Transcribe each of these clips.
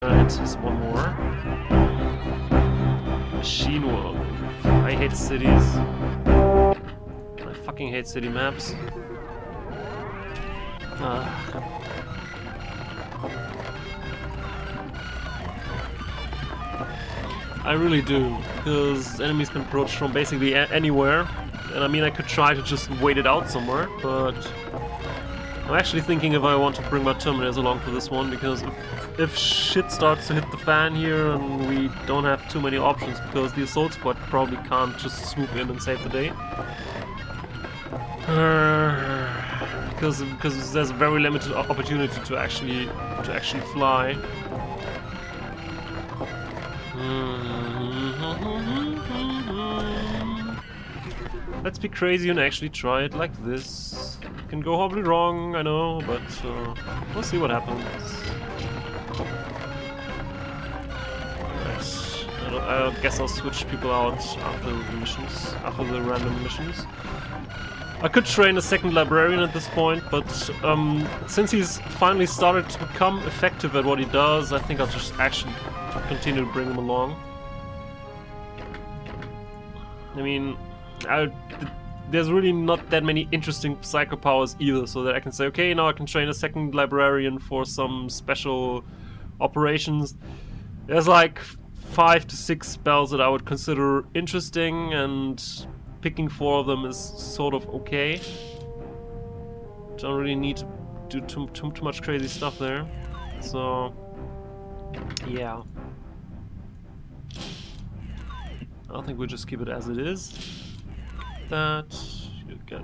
Alright, just one more. Machine World. I hate cities. I fucking hate city maps. I really do, because enemies can approach from basically anywhere. And I mean, I could try to just wait it out somewhere, but I'm actually thinking if I want to bring my Terminators along for this one, because if shit starts to hit the fan here and we don't have too many options, because the Assault Squad probably can't just swoop in and save the day. Because there's very limited opportunity to actually fly. Let's be crazy and actually try it like this. It can go horribly wrong, I know, but we'll see what happens. Alright, I guess I'll switch people out after the missions, after the random missions. I could train a second librarian at this point, but since he's finally started to become effective at what he does, I think I'll just actually continue to bring him along. I mean, there's really not that many interesting psycho powers either, so that I can say, okay, now I can train a second librarian for some special operations. There's like 5 to 6 spells that I would consider interesting, and picking 4 of them is sort of okay. Don't really need to do too much crazy stuff there. So, yeah. I think we'll just keep it as it is. That, you get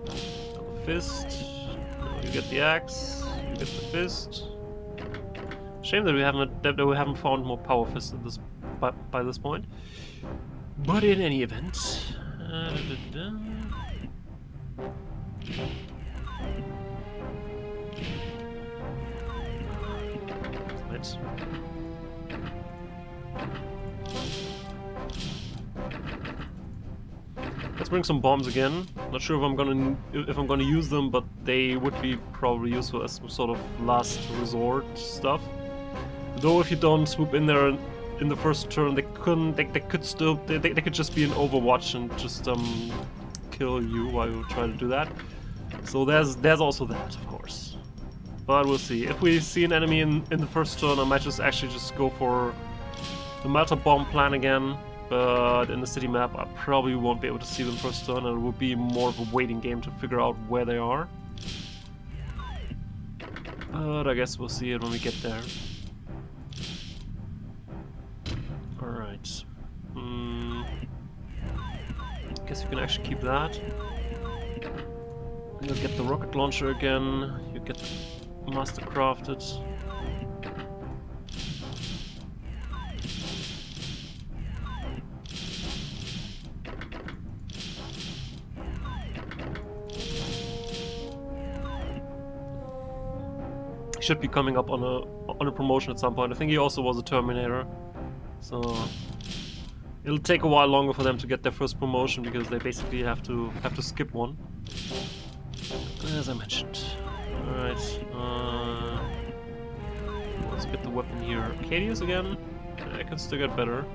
the fist, no, you get the axe, you get the fist. Shame that we haven't found more power fists at this by this point. But in any event, let's bring some bombs again. Not sure if I'm gonna use them, but they would be probably useful as some sort of last resort stuff. Though if you don't swoop in there in the first turn, they could just be an Overwatch and just kill you while you try to do that. So there's also that, of course. But we'll see. If we see an enemy in the first turn, I might just go for the Melter Bomb plan again. But in the city map, I probably won't be able to see them first turn, and it will be more of a waiting game to figure out where they are. But I guess we'll see it when we get there. Alright. Guess you can actually keep that. You'll get the rocket launcher again. You get the master crafted. Should be coming up on a promotion at some point. I think he also was a Terminator, so it'll take a while longer for them to get their first promotion, because they basically have to skip one, as I mentioned. All right, let's get the weapon here. Arcadius again. I can still get better.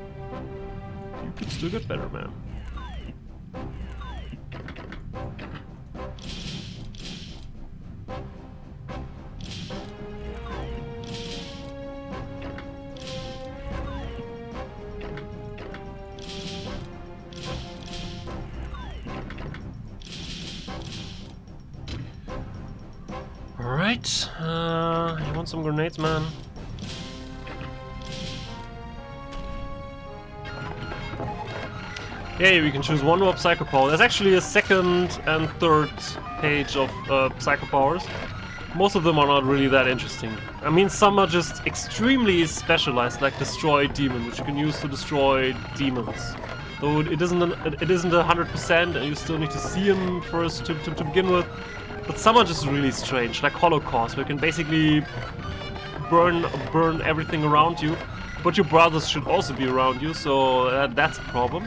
You can still get better, man. Alright, you want some grenades, man? Yeah, we can choose one more Psycho Power. There's actually a second and third page of Psycho Powers. Most of them are not really that interesting. I mean, some are just extremely specialized, like Destroy Demon, which you can use to destroy demons. Though it isn't 100%, and you still need to see them first to begin with. But some are just really strange, like Holocaust, where you can basically burn everything around you, but your brothers should also be around you, so that's a problem.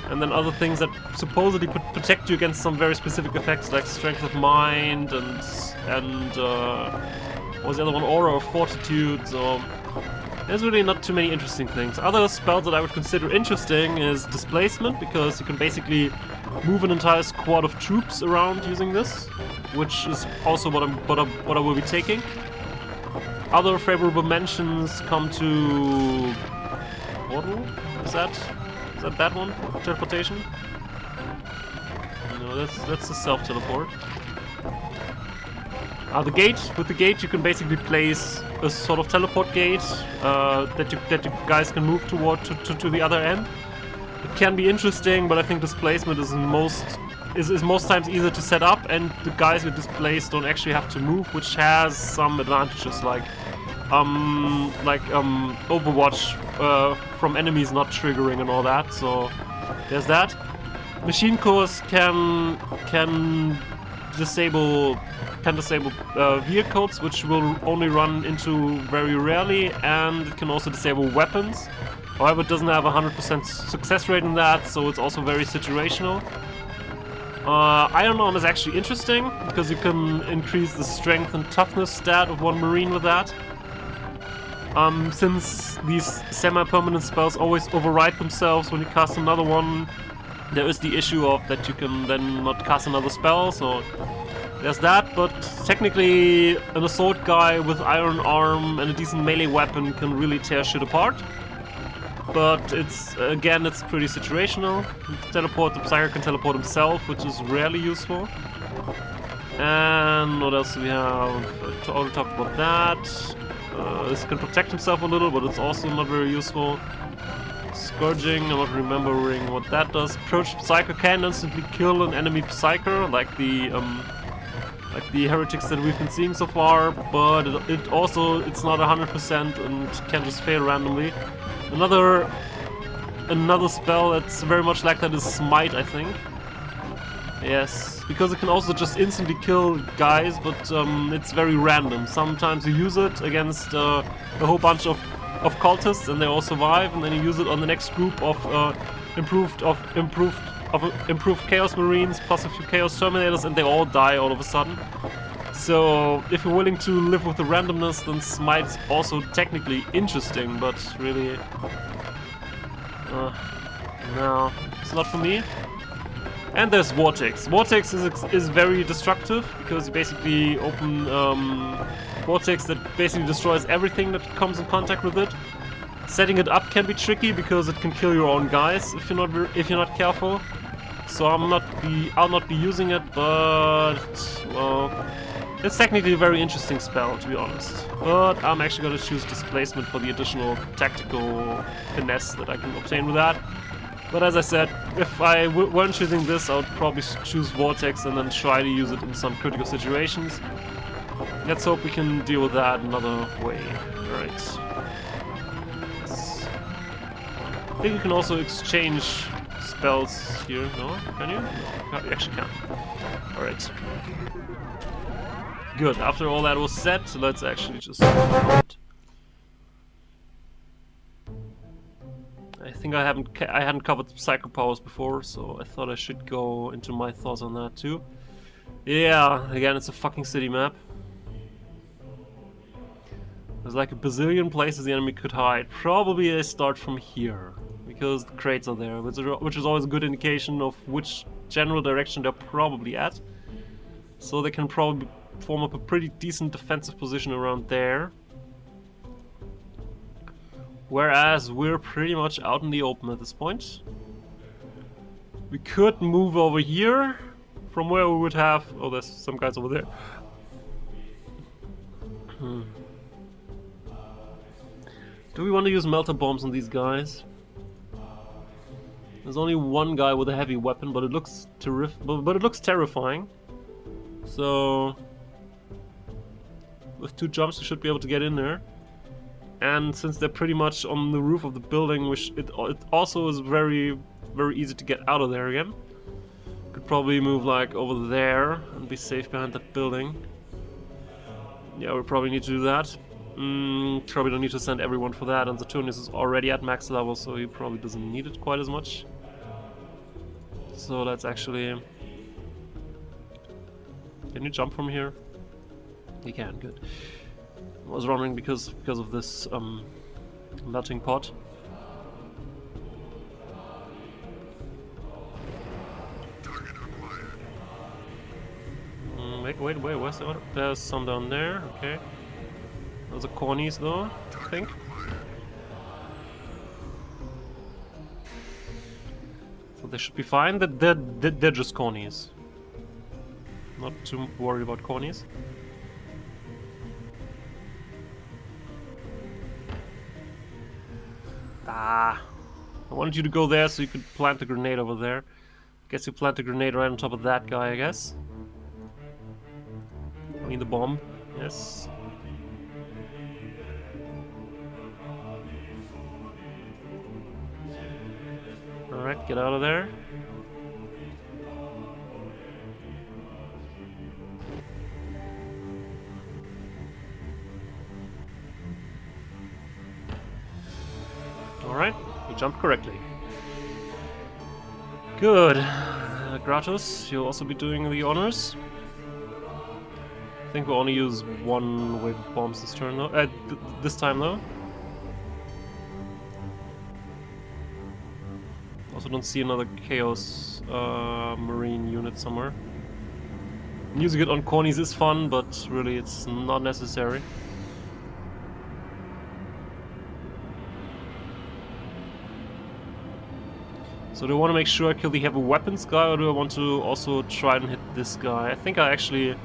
And then other things that supposedly protect you against some very specific effects, like Strength of Mind and What was the other one? Aura of Fortitude, so there's really not too many interesting things. Other spells that I would consider interesting is Displacement, because you can basically move an entire squad of troops around using this, which is also what I will be taking. Other favorable mentions come to Portal. Is that one? Teleportation? No, that's the self-teleport. The gate. With the gate, you can basically place a sort of teleport gate that you guys can move toward to the other end. It can be interesting, but I think displacement is most times easier to set up, and the guys who displace don't actually have to move, which has some advantages, like Overwatch from enemies not triggering and all that. So there's that. Machine cores can disable vehicles, which will only run into very rarely, and it can also disable weapons. However, it doesn't have a 100% success rate in that, so it's also very situational. Iron Arm is actually interesting, because you can increase the strength and toughness stat of one Marine with that. Since these semi-permanent spells always override themselves when you cast another one, there is the issue of that you can then not cast another spell, so there's that. But technically, an assault guy with Iron Arm and a decent melee weapon can really tear shit apart. But it's pretty situational. The Psyker can teleport himself, which is rarely useful. And what else do we have? I already talked about that. This can protect himself a little, but it's also not very useful. Scourging, I'm not remembering what that does. Approach Psyker can instantly kill an enemy Psyker, like the heretics that we've been seeing so far, but it's not 100% and can just fail randomly. Another spell that's very much like that is Smite, I think. Yes, because it can also just instantly kill guys, but it's very random. Sometimes you use it against a whole bunch of cultists and they all survive, and then you use it on the next group of improved Chaos Marines plus a few Chaos Terminators, and they all die all of a sudden. So if you're willing to live with the randomness, then Smite is also technically interesting, but really, no, it's not for me. And there's Vortex. Vortex is very destructive, because you basically open Vortex that basically destroys everything that comes in contact with it. Setting it up can be tricky, because it can kill your own guys if you're not careful. So I'll not be using it, but well, it's technically a very interesting spell, to be honest. But I'm actually going to choose Displacement for the additional tactical finesse that I can obtain with that. But as I said, if I weren't choosing this, I would probably choose Vortex and then try to use it in some critical situations. Let's hope we can deal with that another way. Alright. Yes. I think you can also exchange spells here. No? Can you? No, you actually can't. Alright. Good. After all that was said, let's actually just... I think I hadn't covered Psycho Powers before, so I thought I should go into my thoughts on that too. Yeah, again, it's a fucking city map. There's like a bazillion places the enemy could hide. Probably they start from here, because the crates are there, which is always a good indication of which general direction they're probably at. So they can probably form up a pretty decent defensive position around there. Whereas we're pretty much out in the open at this point. We could move over here, from where we would have... Oh, there's some guys over there. Do we want to use melter bombs on these guys? There's only one guy with a heavy weapon, but it looks but it looks terrifying. So with 2 jumps, we should be able to get in there. And since they're pretty much on the roof of the building, which it also is very, very easy to get out of there again. Could probably move like over there and be safe behind that building. Yeah, we probably need to do that. Probably don't need to send everyone for that, and Saturnius is already at max level, so he probably doesn't need it quite as much. So let's actually... Can you jump from here? You can, good. I was running because of this melting pot. Wait, where's the other? There's some down there, okay. Those are cornies though, I think. So they should be fine. They're just cornies. Not too worried about cornies. Ah, I wanted you to go there so you could plant a grenade over there. Guess you plant a grenade right on top of that guy, I guess. I mean the bomb, yes. Alright, get out of there. Alright, you jumped correctly. Good. Gratus, you'll also be doing the honors. I think we'll only use one wave of bombs this turn though. This time though. Also don't see another Chaos Marine unit somewhere. Using it on cornies is fun, but really it's not necessary. So do I want to make sure I kill the heavy weapons guy, or do I want to also try and hit this guy? I think I actually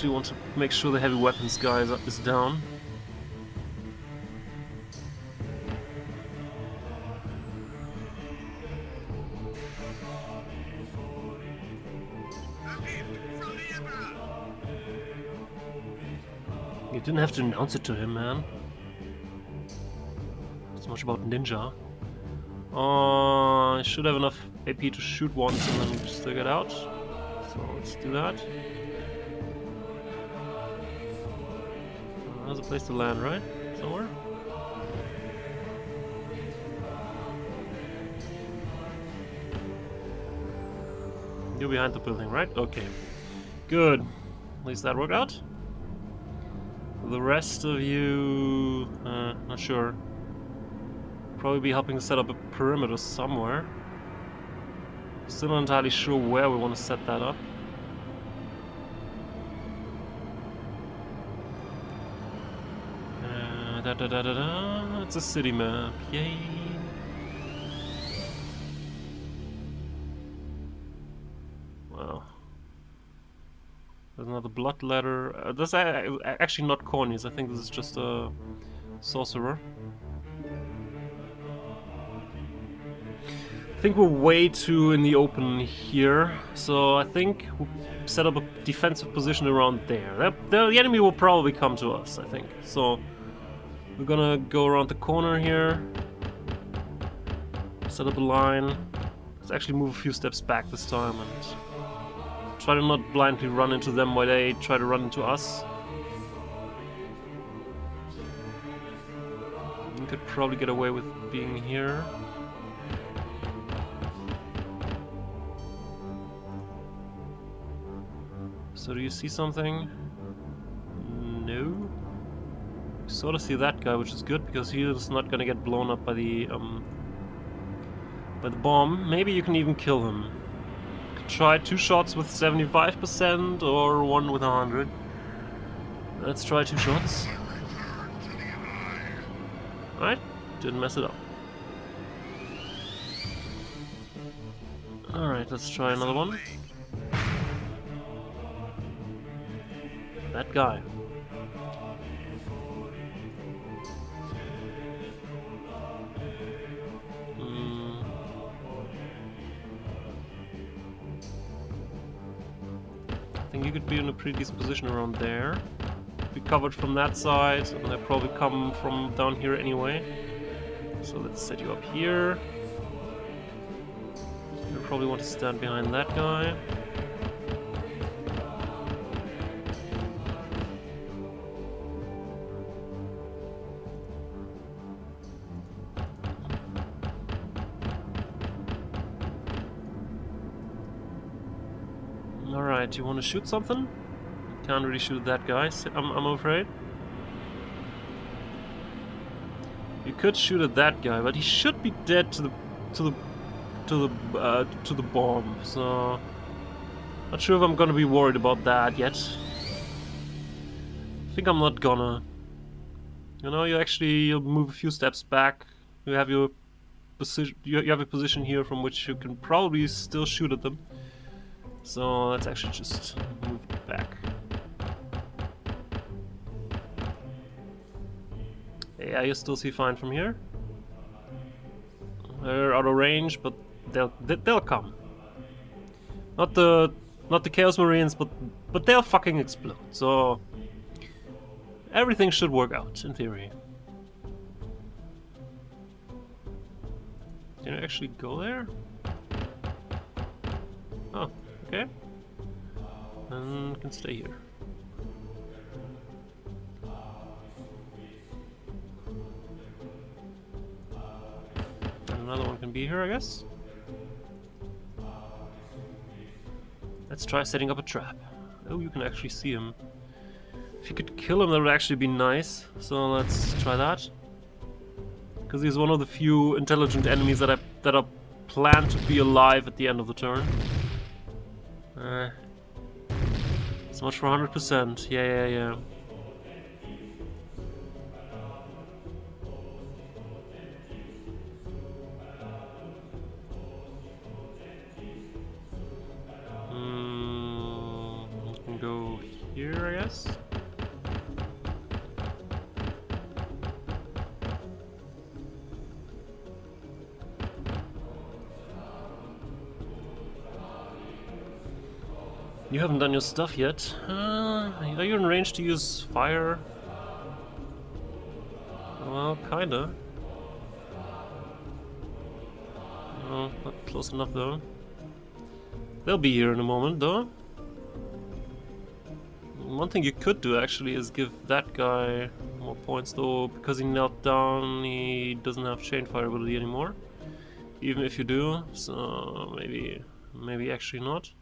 want to make sure the heavy weapons guy is down. You didn't have to announce it to him, man. It's much about ninja. I should have enough AP to shoot once and then just still get out. So let's do that. There's a place to land, right? Somewhere? You're behind the building, right? Okay. Good. At least that worked out. The rest of you... not sure. Probably be helping to set up a perimeter somewhere. Still not entirely sure where we want to set that up. It's a city map, yay! Wow. There's another blood ladder. That's actually not cornies, I think this is just a sorcerer. I think we're way too in the open here, so I think we'll set up a defensive position around there. The enemy will probably come to us, I think. So we're gonna go around the corner here, set up a line. Let's actually move a few steps back this time and try to not blindly run into them while they try to run into us. We could probably get away with being here. So do you see something? No. Sort of see that guy, which is good because he is not gonna get blown up by the bomb. Maybe you can even kill him. Could try 2 shots with 75% or 1 with 100. Let's try 2 shots. Alright, didn't mess it up. Alright, let's try another one. That guy. I think you could be in a pretty decent position around there. Be covered from that side, and they'll probably come from down here anyway. So let's set you up here. You'll probably want to stand behind that guy. Alright, you want to shoot something? Can't really shoot that guy, I'm afraid. You could shoot at that guy, but he should be dead to the bomb. So not sure if I'm gonna be worried about that yet. I think I'm not gonna. You know, you'll move a few steps back. You have your position. You have a position here from which you can probably still shoot at them. So let's actually just move back. Yeah, you still see fine from here. They're out of range, but they'll come. Not the Chaos Marines, but they'll fucking explode. So everything should work out in theory. Can I actually go there? Oh, okay. And can stay here. Another one can be here, I guess. Let's try setting up a trap. Oh, you can actually see him. If you could kill him, that would actually be nice. So let's try that. Because he's one of the few intelligent enemies that are planned to be alive at the end of the turn. So much for 100%. Yeah. Go here, I guess. You haven't done your stuff yet. Are you in range to use fire? Well, kinda. Oh, not close enough though. They'll be here in a moment though. One thing you could do actually is give that guy more points, though because he knelt down he doesn't have chain fire ability anymore. Even if you do, so maybe actually not.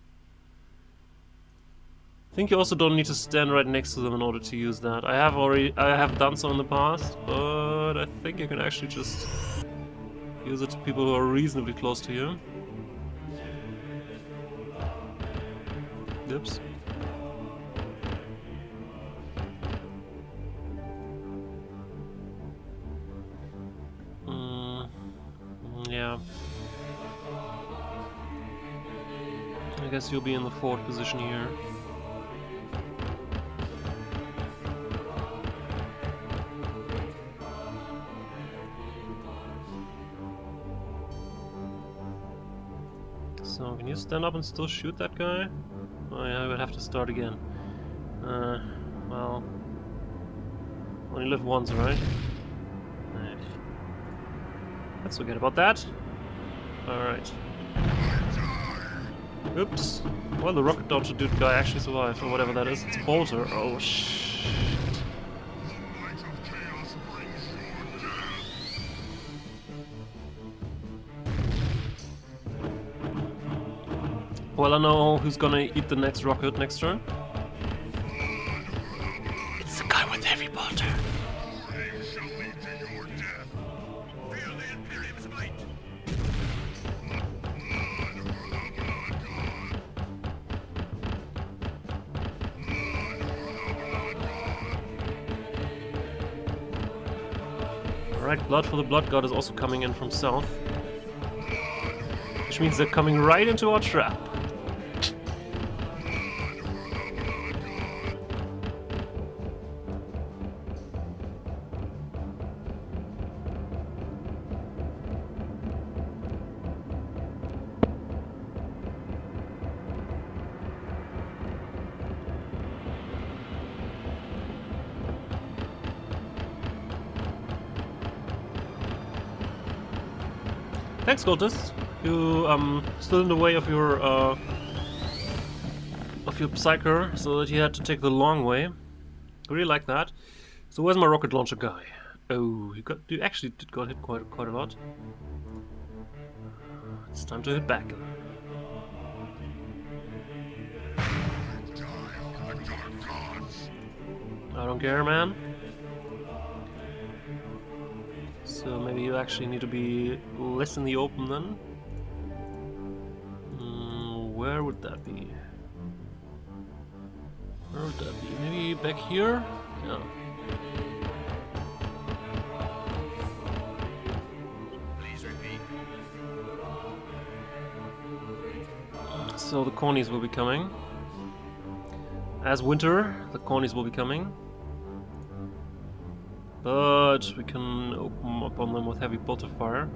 I think you also don't need to stand right next to them in order to use that. I have done so in the past, but I think you can actually just use it to people who are reasonably close to you. Oops. Yeah. I guess you'll be in the forward position here. So, can you stand up and still shoot that guy? Oh yeah, I would have to start again. Well... only live once, right? Let's forget about that. Alright. Oops. Well, the rocket launcher dude guy actually survived, or whatever that is. It's a bolter. Oh, shit. Well, I know who's gonna eat the next rocket next turn. It's the guy with heavy bolter. Alright, Blood for the Blood God is also coming in from south. Which means they're coming right into our trap. Thanks, cultist. You stood in the way of your psyker, so that you had to take the long way. I really like that. So where's my rocket launcher guy? Oh, you actually got hit quite a lot. It's time to hit back. I don't care, man. So maybe you actually need to be less in the open then. Where would that be? Where would that be? Maybe back here? Yeah. Please repeat. So the cornies will be coming. As winter, the cornies will be coming. But we can open up on them with heavy bolter fire.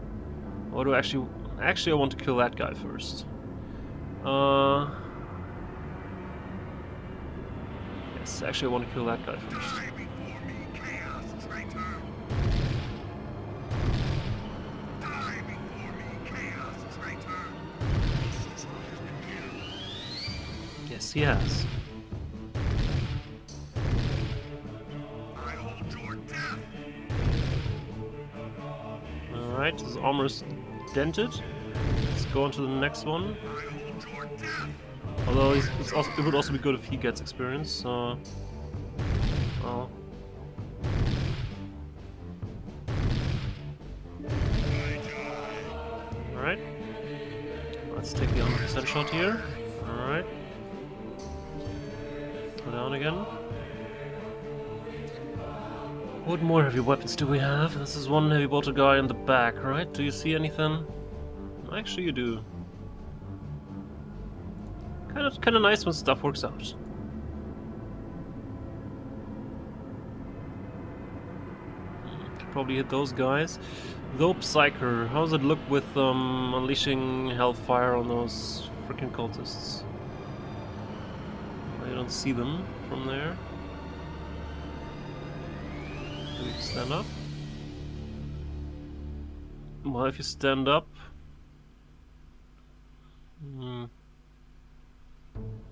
Or do I actually I want to kill that guy first. Yes, actually I want to kill that guy first. Die before me, chaos traitor. Die before me, chaos traitor. Yes, he has. I hold your death. Alright, his armor is dented. Let's go on to the next one. I hold your death. Although it would also be good if he gets experience, so... Well... Alright. Let's take the 100% shot here. Alright. Go down again. What more heavy weapons do we have? This is one heavy bolter guy in the back, right? Do you see anything? Actually, you do. Kind of nice when stuff works out. Could probably hit those guys. Though Psyker, how does it look with unleashing hellfire on those freaking cultists? I don't see them from there. Do we stand up? Well, if you stand up...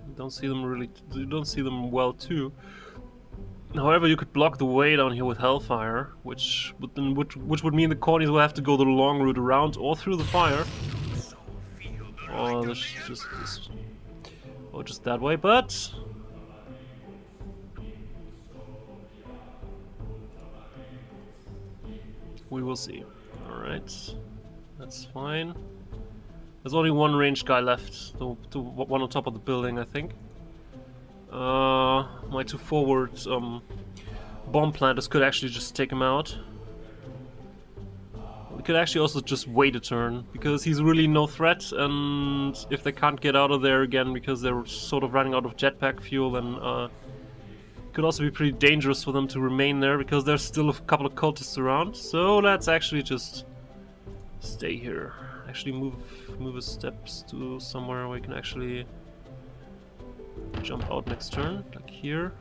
You don't see them really. You don't see them well too. However, you could block the way down here with Hellfire, which would mean the cornies will have to go the long route around or through the fire, or just that way. But we will see. All right, that's fine. There's only one ranged guy left, the one on top of the building, I think. My two forward bomb planters could actually just take him out. We could actually also just wait a turn, because he's really no threat, and if they can't get out of there again because they're sort of running out of jetpack fuel, then it could also be pretty dangerous for them to remain there, because there's still a couple of cultists around. So let's actually just stay here. Actually move his steps to somewhere where we can actually jump out next turn, like here.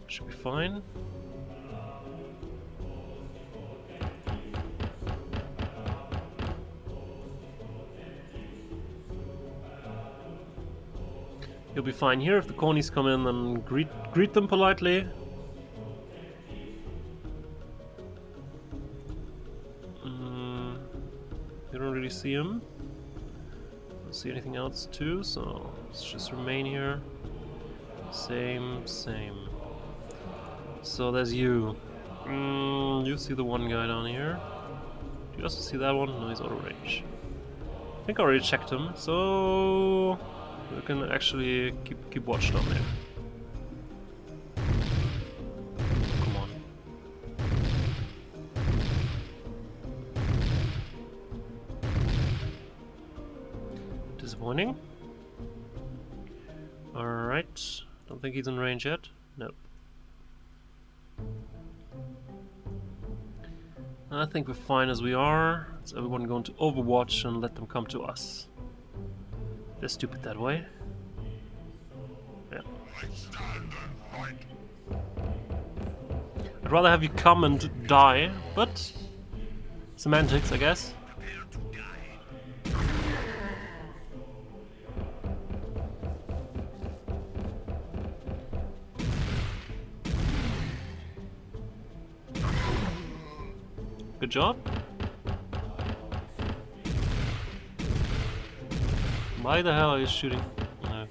Should be fine. You'll be fine here. If the cornies come in, then greet them politely. You don't really see him. Don't see anything else too, so let's just remain here. Same. So there's you. You see the one guy down here. Do you also see that one? No, he's out of range. I think I already checked him, so we can actually keep watch down there. Come on. Disappointing. Alright. Don't think he's in range yet. Nope. I think we're fine as we are. Let's everyone go into Overwatch and let them come to us. They're stupid that way. Yeah. I'd rather have you come and die, but semantics, I guess. Good job. Why the hell are you shooting? No.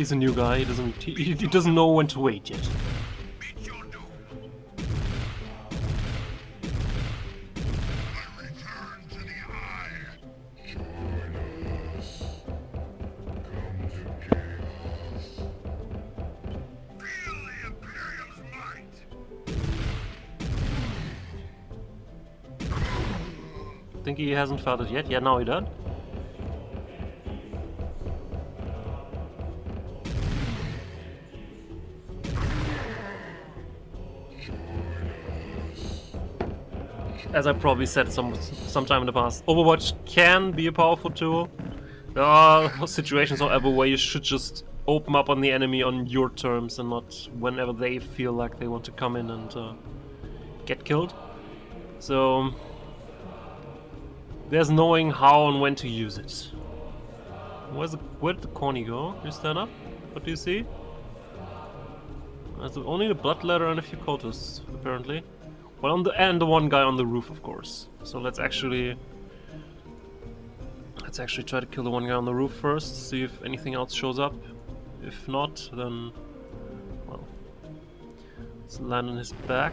He's a new guy. He doesn't know when to wait yet. Meet your doom. I return to the Eye. Feel the Imperium's might. Think he hasn't felt it yet? Yeah, now he does. As I probably said sometime in the past, Overwatch can be a powerful tool. There are situations, however, where you should just open up on the enemy on your terms and not whenever they feel like they want to come in and get killed. So there's knowing how and when to use it. Where did the corny go? You stand up? What do you see? There's only the bloodletter and a few cultists, apparently. Well, and the one guy on the roof, of course. So let's actually try to kill the one guy on the roof first. See if anything else shows up. If not, then well, let's land on his back.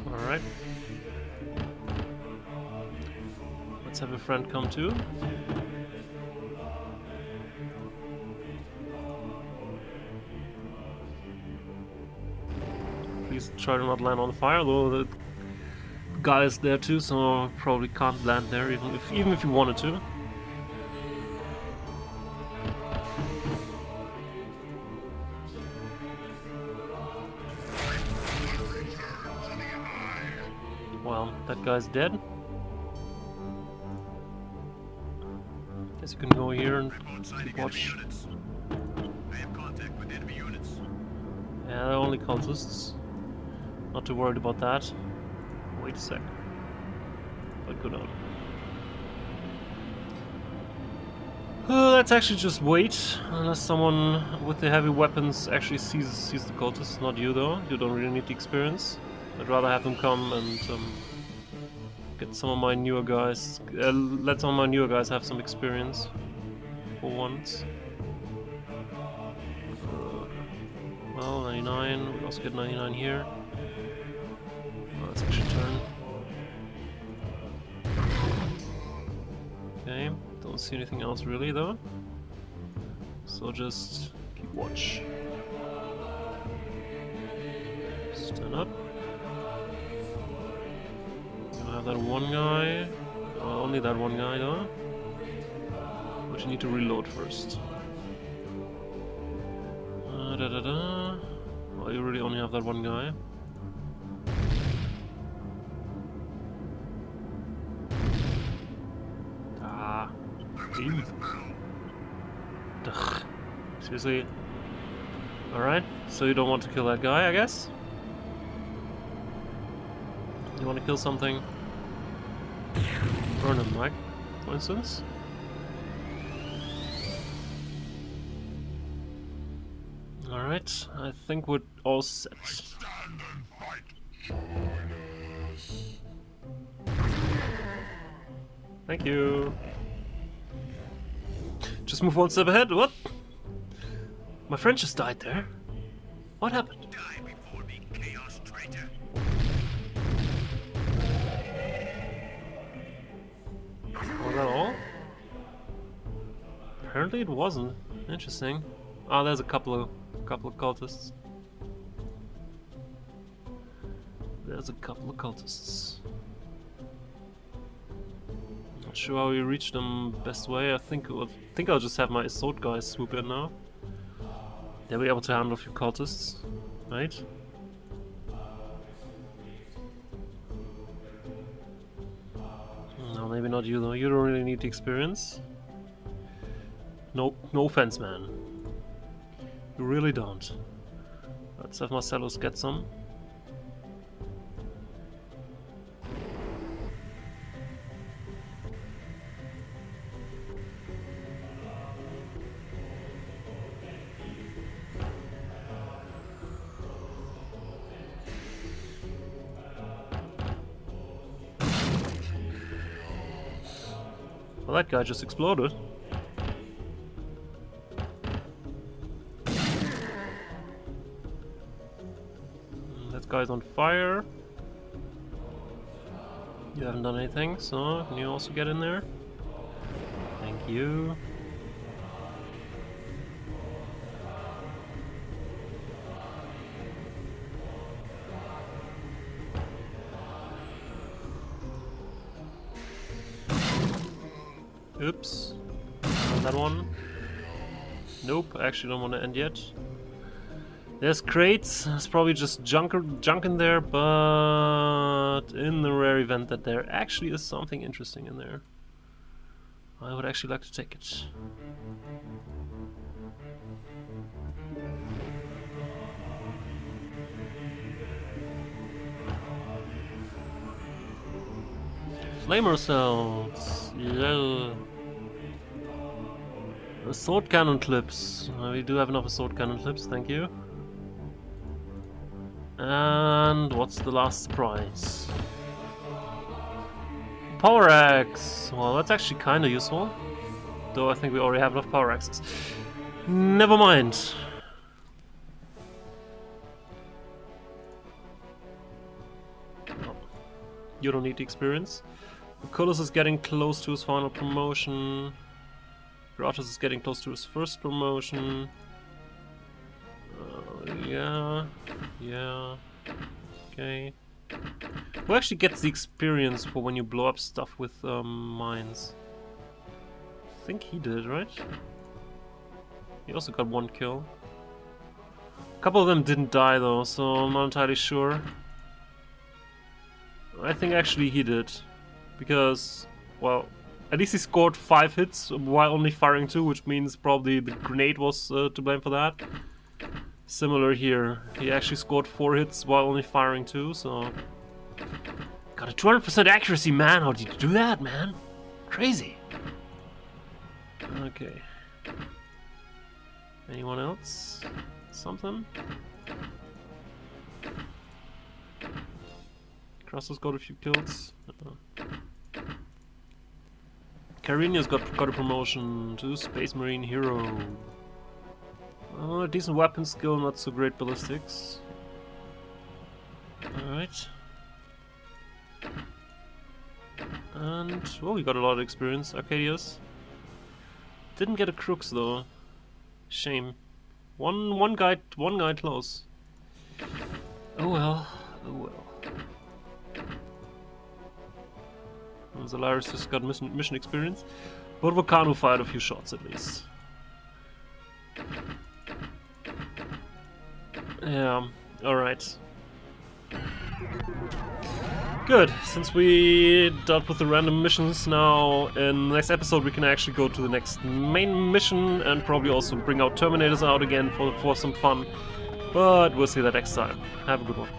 All right. Let's have a friend come too. Please try to not land on fire, though the guy is there too, so probably can't land there even if you wanted to. Well, that guy's dead. Guess you can go here and keep watch. I have contact with enemy units. Yeah, they're only cultists. Not too worried about that. Wait a sec. But good on. Let's actually just wait, unless someone with the heavy weapons actually sees the cultists. Not you though. You don't really need the experience. I'd rather have them come and get some of my newer guys. Let some of my newer guys have some experience for once. Well, 99. We also get 99 here. Let's actually turn. Okay, don't see anything else really though. So just keep watch. Stand up. Gonna have that one guy. Only that one guy though. But you need to reload first. Well, you really only have that one guy. Ugh. Seriously? Alright, so you don't want to kill that guy, I guess? You want to kill something? Burn him, Mike, for instance? Alright, I think we're all set. Stand and fight. Thank you. Just move one step ahead. What? My friend just died there. What happened? Die before me, Chaos Traitor. Was that all? Apparently it wasn't. Interesting. Ah, there's a couple of cultists. There's a couple of cultists. Not sure how we reach them best way. I think I'll just have my assault guys swoop in now. They'll be able to handle a few cultists, right? No, maybe not you though. You don't really need the experience. No offense, man. You really don't. Let's have Marcellus get some. Well, that guy just exploded. That guy's on fire. You haven't done anything, so can you also get in there? Thank you. Oops. That one. Nope, I actually don't want to end yet. There's crates. There's probably just junk in there, but in the rare event that there actually is something interesting in there, I would actually like to take it. Flamer cells. Yeah. Sword cannon clips. We do have enough sword cannon clips, thank you. And what's the last surprise? Power axe! Well, that's actually kinda useful. Though I think we already have enough power axes. Never mind. Oh. You don't need the experience. Colossus is getting close to his final promotion. Gratus is getting close to his first promotion. Yeah. Okay. Who actually gets the experience for when you blow up stuff with mines? I think he did, right? He also got 1 kill. A couple of them didn't die though, so I'm not entirely sure. I think actually he did. Because, well, at least he scored 5 hits while only firing 2, which means probably the grenade was to blame for that. Similar here, he actually scored 4 hits while only firing 2, so... Got a 200% accuracy, man! How did you do that, man? Crazy! Okay. Anyone else? Something? Crosso's got a few kills. Carinia's got a promotion to Space Marine Hero. Decent weapon skill, not so great ballistics. Alright. And, well, we got a lot of experience. Arcadius. Didn't get a Crooks though. Shame. One guy close. Oh well. Zalaris just got mission experience. But Volcano fired a few shots at least. Yeah, alright. Good, since we dealt with the random missions, now in the next episode we can actually go to the next main mission and probably also bring out Terminators out again for some fun. But we'll see that next time. Have a good one.